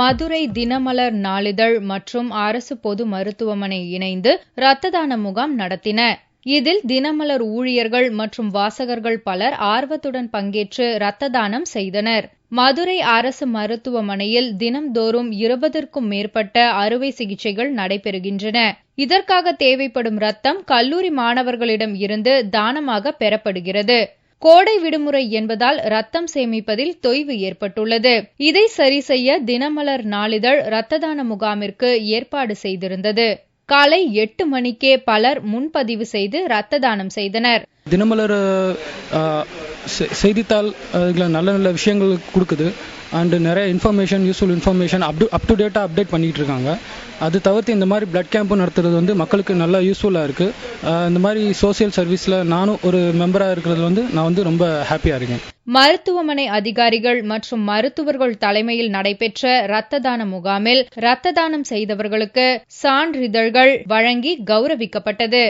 மதுரை தினமலர் நாளிதழ் மற்றும் அரசு பொது மருத்துவமனை இணைந்து இரத்த தான முகாம் நடத்தின. இதில் தினமலர் ஊழியர்கள் மற்றும் வாசகர்கள் பலர் ஆர்வத்துடன் பங்கேற்று இரத்த தானம் செய்தனர். மதுரை அரசு மருத்துவமனையில் தினம்தோறும் 20க்கும் மேற்பட்ட அறுவை சிகிச்சைகள் நடைபெறுகின்றன. இதற்காக தேவைப்படும் இரத்தம் கல்லூரி மாணவர்களிடம் இருந்து தானமாக பெறப்படுகிறது. கோடை விடுமுறை என்பதால் ரத்தம் சேமிப்பதில் தொய்வு ஏற்பட்டுள்ளது. இதை சரி செய்ய தினமலர் நாளிதழ் இரத்த தான முகாமிற்கு ஏற்பாடு செய்திருந்தது. காலை 8 மணிக்கே பலர் முன்பதிவு செய்து இரத்த தானம் செய்தனர். தினமலர் செய்தித்தாள் நல்ல நல்ல விஷயங்கள் கொடுக்குது. அண்ட் நிறைய யூஸ்ஃபுல் இன்ஃபர்மேஷன் அப் டு டேட்டாக அப்டேட் பண்ணிட்டு இருக்காங்க. அது தவிர்த்து இந்த மாதிரி பிளட் கேம்ப் நடத்துறது மக்களுக்கு நல்லா யூஸ்ஃபுல்லாக இருக்குது. இந்த மாதிரி சோசியல் சர்வீஸில் நானும் ஒரு மெம்பராக இருக்கிறது நான் ரொம்ப ஹாப்பியாக இருக்கேன். மருத்துவமனை அதிகாரிகள் மற்றும் மருத்துவர்கள் தலைமையில் நடைபெற்ற இரத்த தான முகாமில் இரத்த தானம் செய்தவர்களுக்கு சான்றிதழ்கள் வழங்கி கௌரவிக்கப்பட்டது.